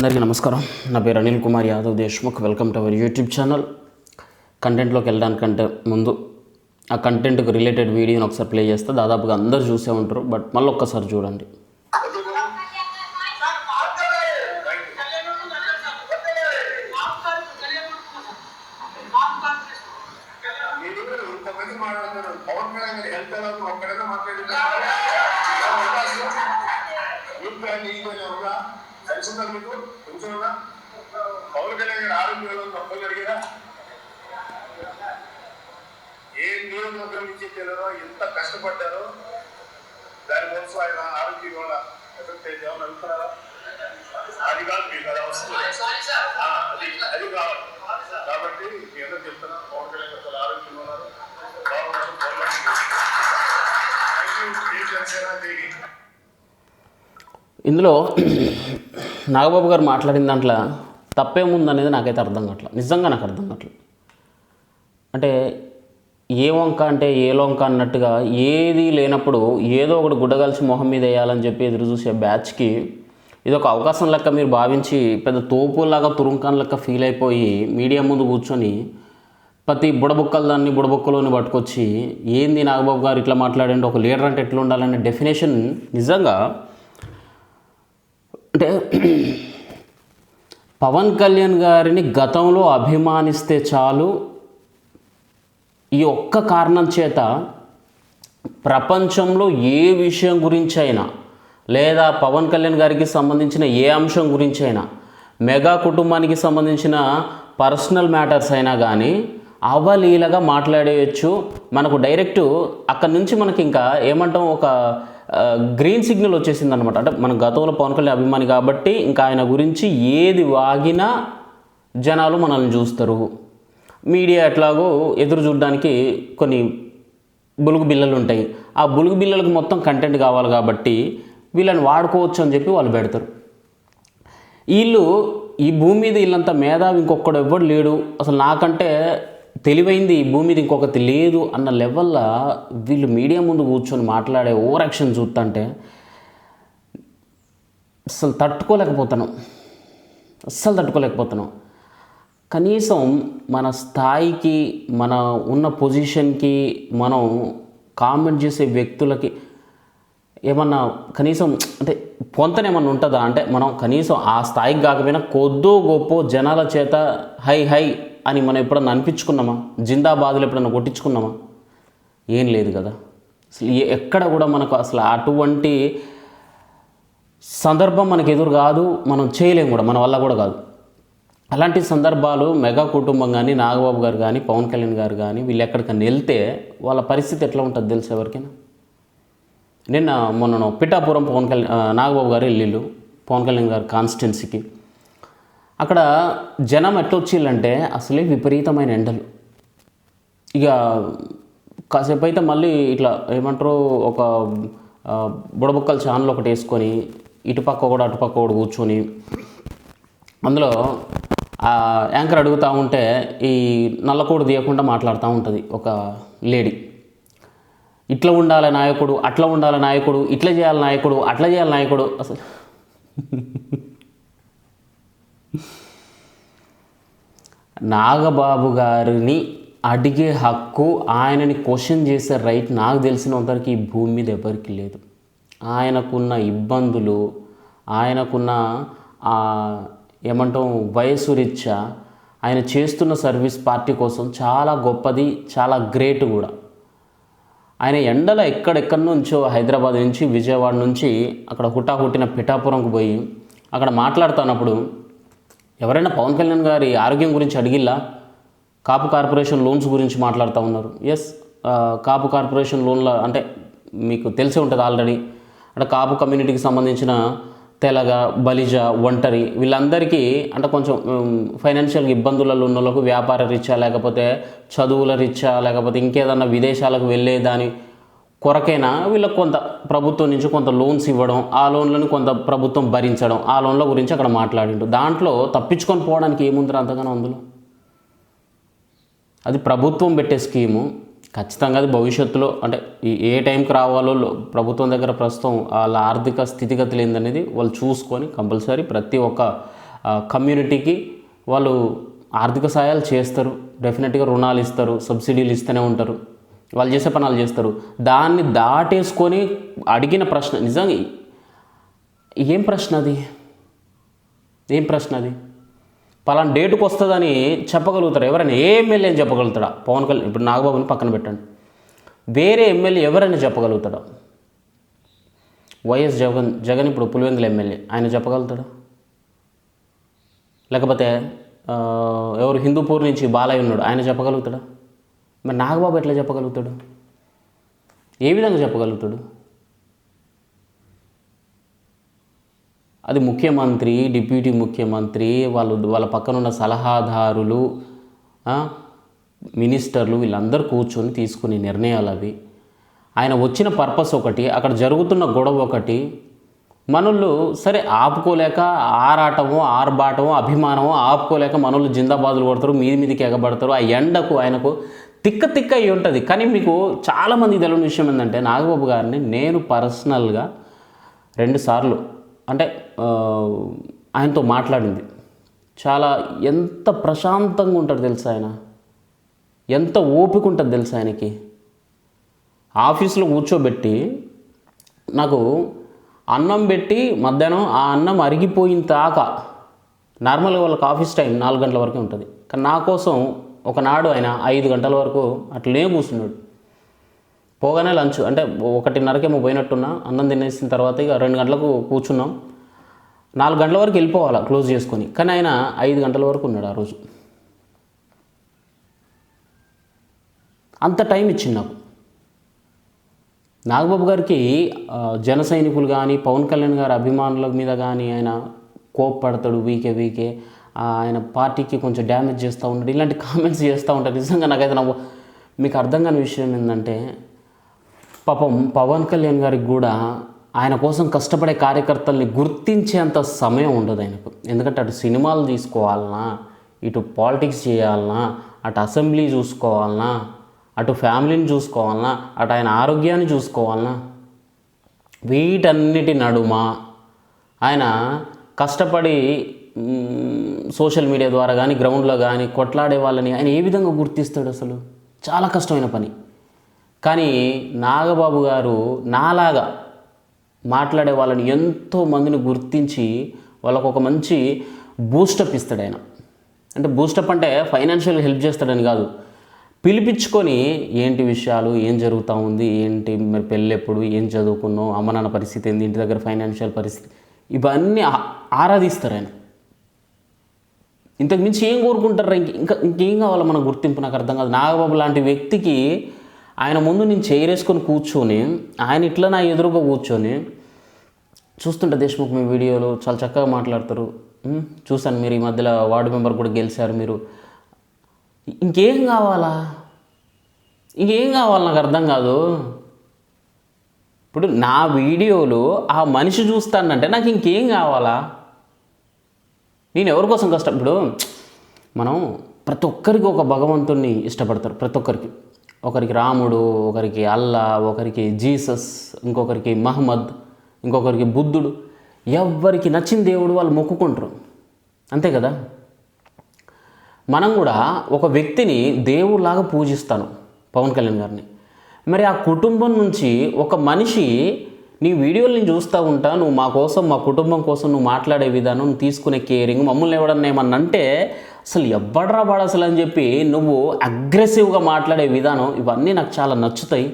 అందరికీ నమస్కారం. నా పేరు Anil Kumar Yadav Deshmukh. Welcome to our YouTube channel. కంటెంట్లోకి వెళ్ళడానికంటే ముందు ఆ కంటెంట్కి రిలేటెడ్ వీడియోని ఒకసారి ప్లే చేస్తే దాదాపుగా అందరూ చూసే ఉంటారు, బట్ మళ్ళీ ఒక్కసారి చూడండి. పవన్ కళ్యాణ్ గారు ఆరోగ్యంలో తప్ప జరిగినా ఏ నియోజకవర్గం నుంచి తెలియదో ఎంత కష్టపడ్డారో దానికోసం ఆయన ఆరోగ్యం వల్ల ఎఫెక్ట్ అయితే ఏమని అనుకున్నారా? అది కాదు మీకు అది అవసరం, అది కావాలి. కాబట్టి మీ అందరూ చెప్తున్నా పవన్ కళ్యాణ్ గారు ఆరోగ్యం ఉన్నారు, ఇందులో నాగబాబు గారు మాట్లాడిన దాంట్లో తప్పేముందనేది నాకైతే అర్థం కావట్లేదు. నిజంగా నాకు అర్థం కావట్లేదు. అంటే ఏ వంక అంటే ఏ లొంక అన్నట్టుగా ఏది లేనప్పుడు ఏదో ఒకటి గుడ్డగలిసి మొహం మీద వేయాలని చెప్పి ఎదురు చూసే బ్యాచ్కి ఇది ఒక అవకాశం లెక్క మీరు భావించి పెద్ద తోపులాగా తురుంకాన్ లెక్క ఫీల్ అయిపోయి మీడియా ముందు కూర్చొని ప్రతి బుడబుక్కలోని పట్టుకొచ్చి ఏంది నాగబాబు గారు ఇట్లా మాట్లాడండి, ఒక లీడర్ అంటే ఎట్లా ఉండాలనే డెఫినేషన్ నిజంగా అంటే పవన్ కళ్యాణ్ గారిని గతంలో అభిమానిస్తే చాలు, ఈ ఒక్క కారణం చేత ప్రపంచంలో ఏ విషయం గురించి అయినా లేదా పవన్ కళ్యాణ్ గారికి సంబంధించిన ఏ అంశం గురించి అయినా మెగా కుటుంబానికి సంబంధించిన పర్సనల్ మ్యాటర్స్ అయినా కానీ అవలీలగా మాట్లాడేయచ్చు. మనకు డైరెక్ట్ అక్కడి నుంచి మనకి ఇంకా ఏమంటాం, ఒక గ్రీన్ సిగ్నల్ వచ్చేసింది అనమాట. అంటే మన గతంలో పవన్ కళ్యాణ్ అభిమాని కాబట్టి ఇంకా ఆయన గురించి ఏది వాగినా జనాలు మనల్ని చూస్తారు. మీడియా ఎట్లాగో ఎదురు చూడడానికి కొన్ని బులుగు బిల్లలు ఉంటాయి. ఆ బులుగు బిల్లలకు మొత్తం కంటెంట్ కావాలి కాబట్టి వీళ్ళని వాడుకోవచ్చు అని చెప్పి వాళ్ళు పెడతారు. వీళ్ళు ఈ భూమి మీద వీళ్ళంతా మేధావి ఇంకొకడు ఎవ్వడు లేడు, అసలు నాకంటే తెలివైంది ఈ భూమి మీద ఇంకొకటి లేదు అన్న లెవెల్లో వీళ్ళు మీడియా ముందు కూర్చొని మాట్లాడే ఓవర్ యాక్షన్ చూస్తుంటే అస్సలు తట్టుకోలేకపోతున్నాం. కనీసం మన స్థాయికి, మన ఉన్న పొజిషన్కి, మనం కామెంట్ చేసే వ్యక్తులకి ఏమన్నా కనీసం అంటే పొంతనేమన్నా ఉంటుందా? అంటే మనం కనీసం ఆ స్థాయికి కాకపోయినా కొద్దో గొప్ప జనాల చేత హై అని మనం ఎప్పుడన్నా అనిపించుకున్నామా? జిందాబాదులు ఎప్పుడన్నా కొట్టించుకున్నామా? ఏం లేదు కదా. అసలు ఎక్కడ కూడా మనకు అసలు అటువంటి సందర్భం మనకు ఎదురు కాదు, మనం చేయలేము కూడా, మన వల్ల కూడా కాదు. అలాంటి సందర్భాలు మెగా కుటుంబం కానీ, నాగబాబు గారు కానీ, పవన్ కళ్యాణ్ గారు కానీ వీళ్ళు ఎక్కడికైనా వెళ్తే వాళ్ళ పరిస్థితి ఎట్లా ఉంటుంది తెలుసు ఎవరికైనా? మొన్న పిఠాపురం నాగబాబు గారు వెళ్ళిళ్ళు పవన్ కళ్యాణ్ గారు కాన్స్టిట్యున్సీకి. అక్కడ జనం ఎట్లా వచ్చిందంటే అసలే విపరీతమైన ఎండలు. ఇక కాసేపు అయితే మళ్ళీ ఇట్లా ఏమంటారు, ఒక బుడబుక్కల ఛానల్ ఒకటి వేసుకొని ఇటుపక్క కూడా అటుపక్క కూడా కూర్చొని అందులో యాంకర్ అడుగుతూ ఉంటే ఈ నల్లకోడు తీయకుండా మాట్లాడుతూ ఉంటుంది ఒక లేడీ. ఇట్లా ఉండాలి నాయకుడు, అట్లా ఉండాలి నాయకుడు, ఇట్లా చేయాలి నాయకుడు, అట్లా చేయాలి నాయకుడు. అసలు నాగబాబు గారిని అడిగే హక్కు, ఆయనని క్వశ్చన్ చేసే రైట్ నాకు తెలిసినంతవరకు ఈ భూమి మీద ఎవరికి లేదు. ఆయనకున్న ఇబ్బందులు, ఆయనకున్న ఏమంటాం వయసు రీత్యా ఆయన చేస్తున్న సర్వీస్ పార్టీ కోసం చాలా గొప్పది, చాలా గ్రేట్ కూడా. ఆయన ఎండలో ఎక్కడెక్కడి నుంచో హైదరాబాద్ నుంచి, విజయవాడ నుంచి అక్కడ హుట్టిన పిఠాపురంకు పోయి అక్కడ మాట్లాడుతున్నప్పుడు ఎవరైనా పవన్ కళ్యాణ్ గారి ఆరోగ్యం గురించి అడిగిల్లా? కాపు కార్పొరేషన్ లోన్స్ గురించి మాట్లాడుతూ ఉన్నారు. ఎస్, కాపు కార్పొరేషన్ లోన్ల అంటే మీకు తెలిసే ఉంటుంది ఆల్రెడీ. అంటే కాపు కమ్యూనిటీకి సంబంధించిన తెలగ, బలిజ, ఒంటరి వీళ్ళందరికీ అంటే కొంచెం ఫైనాన్షియల్ ఇబ్బందులలో ఉన్న వాళ్ళకు వ్యాపార రీత్యా లేకపోతే చదువుల రీత్యా లేకపోతే ఇంకేదన్నా విదేశాలకు వెళ్ళేదాని కొరకైనా వీళ్ళకి కొంత ప్రభుత్వం నుంచి కొంత లోన్స్ ఇవ్వడం, ఆ లోన్లను కొంత ప్రభుత్వం భరించడం, ఆ లోన్ల గురించి అక్కడ మాట్లాడిండు. దాంట్లో తప్పించుకొని పోవడానికి ఏముందిరా అంతగానో అందులో? అది ప్రభుత్వం పెట్టే స్కీము. ఖచ్చితంగా అది భవిష్యత్తులో అంటే ఏ టైంకి రావాలో ప్రభుత్వం దగ్గర ప్రస్తుతం వాళ్ళ ఆర్థిక స్థితిగతులు ఏందనేది వాళ్ళు చూసుకొని కంపల్సరీ ప్రతి ఒక్క కమ్యూనిటీకి వాళ్ళు ఆర్థిక సహాయాలు చేస్తారు, డెఫినెట్గా రుణాలు ఇస్తారు, సబ్సిడీలు ఇస్తూనే ఉంటారు, వాళ్ళు చేసే పనులు చేస్తారు. దాన్ని దాటేసుకొని అడిగిన ప్రశ్న నిజంగా ఏం ప్రశ్న అది? ఏం ప్రశ్న అది? పలానా డేటుకు వస్తుందని చెప్పగలుగుతారు ఎవరైనా? ఏ ఎమ్మెల్యే అని చెప్పగలుగుతాడా? పవన్ కళ్యాణ్ ఇప్పుడు నాగబాబుని పక్కన పెట్టండి, వేరే ఎమ్మెల్యే ఎవరైనా చెప్పగలుగుతాడా? వైఎస్ జగన్ ఇప్పుడు పులివెందుల ఎమ్మెల్యే, ఆయన చెప్పగలుగుతాడా? లేకపోతే ఎవరు హిందూపూర్ నుంచి బాలయ్య ఉన్నాడు, ఆయన చెప్పగలుగుతాడా? మరి నాగబాబు ఎట్లా చెప్పగలుగుతాడు? ఏ విధంగా చెప్పగలుగుతాడు? అది ముఖ్యమంత్రి, డిప్యూటీ ముఖ్యమంత్రి, వాళ్ళ పక్కన ఉన్న సలహాదారులు, మినిస్టర్లు వీళ్ళందరూ కూర్చొని తీసుకునే నిర్ణయాలు అవి. ఆయన వచ్చిన పర్పస్ ఒకటి, అక్కడ జరుగుతున్న గొడవ ఒకటి. మనోళ్ళు సరే ఆపుకోలేక ఆరాటమో ఆర్బాటమో అభిమానమో ఆపుకోలేక మనోళ్ళు జిందాబాదులు కొడతారు, మీదికి ఎగబడతారు. ఆ ఎండకు ఆయనకు తిక్క అయి ఉంటుంది. కానీ మీకు చాలామంది తెలియని విషయం ఏంటంటే, నాగబాబు గారిని నేను పర్సనల్గా 2 సార్లు అంటే ఆయనతో మాట్లాడింది. చాలా ఎంత ప్రశాంతంగా ఉంటాడు తెలుసా ఆయన, ఎంత ఓపిక ఉంటుంది తెలుసా ఆయనకి. ఆఫీస్లో కూర్చోబెట్టి నాకు అన్నం పెట్టి మధ్యాహ్నం ఆ అన్నం అరిగిపోయిన దాకా, నార్మల్గా వాళ్ళకి ఆఫీస్ టైం 4 గంటల వరకే ఉంటుంది, కానీ నా కోసం ఒకనాడు ఆయన 5 గంటల వరకు అట్లనే కూర్చున్నాడు. పోగానే లంచ్ అంటే 1:30కేమో పోయినట్టున్నా, అన్నం తినేసిన తర్వాత ఇక 2 గంటలకు కూర్చున్నాం. 4 గంటల వరకు వెళ్ళిపోవాలా క్లోజ్ చేసుకొని, కానీ ఆయన 5 గంటల వరకు ఉన్నాడు ఆ రోజు. అంత టైం ఇచ్చింది నాకు. నాగబాబు గారికి జన సైనికులు కానీ పవన్ కళ్యాణ్ గారి అభిమానుల మీద కానీ ఆయన కోప్పడతాడు, వీకే ఆయన పార్టీకి కొంచెం డ్యామేజ్ చేస్తూ ఉంటాడు, ఇలాంటి కామెంట్స్ చేస్తూ ఉంటాడు. నిజంగా నాకైతే మీకు అర్థం కాని విషయం ఏంటంటే, పాపం పవన్ కళ్యాణ్ గారికి కూడా ఆయన కోసం కష్టపడే కార్యకర్తల్ని గుర్తించేంత సమయం ఉండదు ఆయనకు. ఎందుకంటే అటు సినిమాలు తీసుకోవాలన్నా, ఇటు పాలిటిక్స్ చేయాలన్నా, అటు అసెంబ్లీ చూసుకోవాలన్నా, అటు ఫ్యామిలీని చూసుకోవాలన్నా, అటు ఆయన ఆరోగ్యాన్ని చూసుకోవాలన్నా, వీటన్నిటి నడుమ ఆయన కష్టపడి సోషల్ మీడియా ద్వారా కానీ గ్రౌండ్లో కానీ కొట్లాడే వాళ్ళని ఆయన ఏ విధంగా గుర్తిస్తాడు? అసలు చాలా కష్టమైన పని. కానీ నాగబాబు గారు నాలాగా మాట్లాడే వాళ్ళని ఎంతో మందిని గుర్తించి వాళ్ళకు ఒక మంచి బూస్టప్ ఇస్తాడు ఆయన. అంటే బూస్టప్ అంటే ఫైనాన్షియల్ హెల్ప్ చేస్తాడని కాదు, పిలిపించుకొని ఏంటి విషయాలు, ఏం జరుగుతూ ఉంది, ఏంటి మరి పెళ్ళి ఎప్పుడు, ఏం చదువుకున్నావు, అమ్మ నాన్న పరిస్థితి ఏంది, ఇంటి దగ్గర ఫైనాన్షియల్ పరిస్థితి, ఇవన్నీ ఆరాధిస్తారు ఆయన. ఇంతకు మించి ఏం కోరుకుంటారు? ఇంకేం కావాలో మన గుర్తింపు? నాకు అర్థం కాదు. నాగబాబు లాంటి వ్యక్తికి ఆయన ముందు నేను చేరేసుకొని కూర్చొని, ఆయన ఇట్లా నా ఎదురుగా కూర్చొని చూస్తుంటే, దేశ్ముఖ్ మీ వీడియోలు చాలా చక్కగా మాట్లాడతారు, చూశాను, మీరు ఈ మధ్యలో వార్డు మెంబర్ కూడా గెలిచారు, మీరు ఇంకేం కావాలా? నాకు అర్థం కాదు. ఇప్పుడు నా వీడియోలు ఆ మనిషి చూస్తానంటే నాకు ఇంకేం కావాలా? నేను ఎవరి కోసం కష్టం? ఇప్పుడు మనం ప్రతి ఒక్కరికి ఒక భగవంతుడిని ఇష్టపడతారు, ప్రతి ఒక్కరికి. ఒకరికి రాముడు, ఒకరికి అల్లా, ఒకరికి జీసస్, ఇంకొకరికి మహమ్మద్, ఇంకొకరికి బుద్ధుడు. ఎవరికి నచ్చిన దేవుడు వాళ్ళు మొక్కుకుంటారు, అంతే కదా. మనం కూడా ఒక వ్యక్తిని దేవుడిలాగా పూజిస్తాను, పవన్ కళ్యాణ్ గారిని. మరి ఆ కుటుంబం నుంచి ఒక మనిషి, నీ వీడియోలు నేను చూస్తూ ఉంటా, నువ్వు మా కోసం, మా కుటుంబం కోసం నువ్వు మాట్లాడే విధానం, నువ్వు తీసుకునే కేరింగ్, మమ్మల్ని ఎవడన్నా ఏమన్నా అంటే అసలు ఎవ్వడరా బాడు అసలు అని చెప్పి నువ్వు అగ్రెసివ్గా మాట్లాడే విధానం, ఇవన్నీ నాకు చాలా నచ్చుతాయి.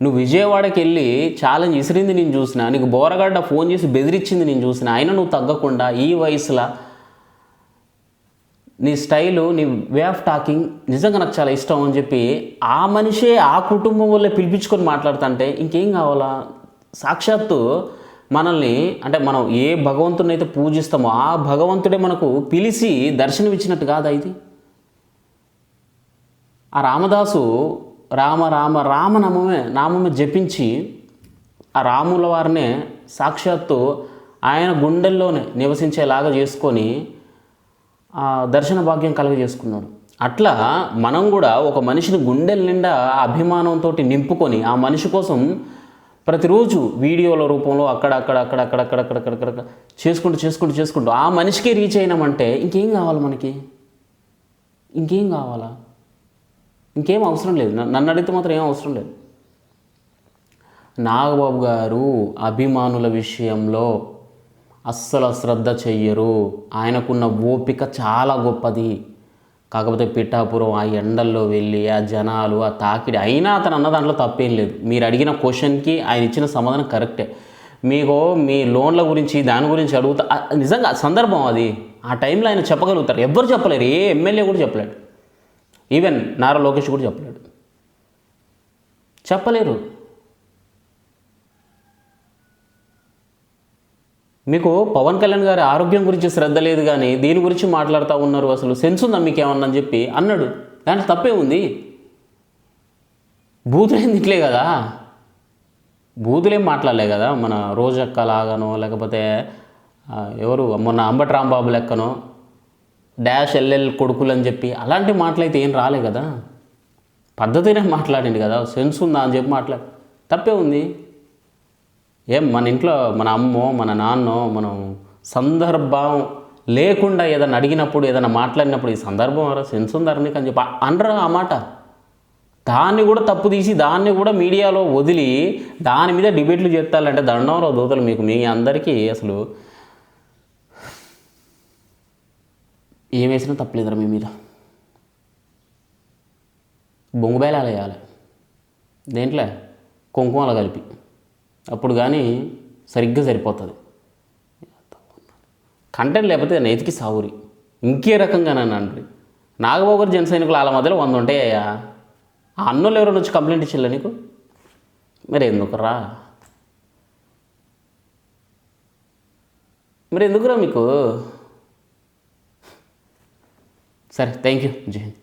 నువ్వు విజయవాడకి వెళ్ళి ఛాలెంజ్ ఇసిరింది నేను చూసిన, నీకు బోరగడ్డ ఫోన్ చేసి బెదిరించింది నేను చూసిన, అయినా నువ్వు తగ్గకుండా ఈ వయసులో నీ స్టైలు, నీ వే ఆఫ్ టాకింగ్ నిజంగా నాకు చాలా ఇష్టం అని చెప్పి ఆ మనిషే ఆ కుటుంబం వల్లే పిలిపించుకొని మాట్లాడుతుంటే ఇంకేం కావాలా? సాక్షాత్తు మనల్ని, అంటే మనం ఏ భగవంతుని అయితే పూజిస్తామో ఆ భగవంతుడే మనకు పిలిచి దర్శనం ఇచ్చినట్టు కాదా ఇది? ఆ రామదాసు రామ రామ రామ నామమే జపించి ఆ రాముల వారినే సాక్షాత్తు ఆయన గుండెల్లోనే నివసించేలాగా చేసుకొని ఆ దర్శన భాగ్యం కలుగజేసుకున్నాడు. అట్లా మనం కూడా ఒక మనిషిని గుండెల నిండా అభిమానంతో నింపుకొని ఆ మనిషి కోసం ప్రతిరోజు వీడియోల రూపంలో అక్కడక్కడ చేసుకుంటూ ఆ మనిషికి రీచ్ అయినామంటే ఇంకేం కావాలి మనకి? ఇంకేం కావాలా? ఇంకేం అవసరం లేదు. నన్ను అడిగితే మాత్రం ఏం అవసరం లేదు. నాగబాబు గారు అభిమానుల విషయంలో అస్సలు అశ్రద్ధ చెయ్యరు. ఆయనకున్న ఓపిక చాలా గొప్పది. కాకపోతే పిఠాపురం ఆ ఎండల్లో వెళ్ళి ఆ జనాలు ఆ తాకిడి అయినా అతను అన్న దాంట్లో తప్పేం లేదు. మీరు అడిగిన క్వశ్చన్కి ఆయన ఇచ్చిన సమాధానం కరెక్టే. మీకు మీ లోన్ల గురించి దాని గురించి అడుగుతా, నిజంగా సందర్భం అది. ఆ టైంలో ఆయన చెప్పగలుగుతారు. ఎవ్వరు చెప్పలేరు. ఏ ఎమ్మెల్యే కూడా చెప్పలేడు. ఈవెన్ నారా లోకేష్ కూడా చెప్పలేరు. మీకు పవన్ కళ్యాణ్ గారి ఆరోగ్యం గురించి శ్రద్ధ లేదు కానీ దీని గురించి మాట్లాడుతూ ఉన్నారు. అసలు సెన్స్ ఉందా మీకు ఏమన్నా అని చెప్పి అన్నాడు. దాంట్లో తప్పే ఉంది. బూతులేం తిట్లే కదా, బూతులేం మాట్లాడలే కదా. మన రోజక్క లాగానో లేకపోతే ఎవరు మొన్న అంబటి రాంబాబు లెక్కనో -LL కొడుకులు అని చెప్పి అలాంటి మాటలైతే ఏం రాలే కదా. పద్ధతినే మాట్లాడింది కదా. సెన్స్ ఉందా అని చెప్పి తప్పే ఉంది. ఏం మన ఇంట్లో మన అమ్మో మన నాన్నో మనం సందర్భం లేకుండా ఏదైనా అడిగినప్పుడు ఏదైనా మాట్లాడినప్పుడు ఈ సందర్భం సెన్స్ ఉందారా నీకు అని చెప్పి అనరా ఆ మాట. దాన్ని కూడా తప్పు తీసి దాన్ని కూడా మీడియాలో వదిలి దాని మీద డిబేట్లు చేస్తారంటే దండంలో దూతలు మీకు. మీ అందరికీ అసలు ఏం వేసినా తప్పలేదురా మీ మీద. బొంగుబేలాలు వేయాలి దేంట్లో కుంకుమలు కలిపి, అప్పుడు కానీ సరిగ్గా సరిపోతుంది. కంటెంట్ లేకపోతే నెతికి సావురి. ఇంకే రకంగానండి. నాగబాబు గారు జన సైనికులు వాళ్ళ మధ్యలో 100 ఉంటాయా? ఆ అన్నోళ్ళు ఎవరైనా వచ్చి కంప్లైంట్ ఇచ్చిల్లా నీకు? మరి ఎందుకురా మీకు? సరే, థ్యాంక్ యూ. జై హింద్.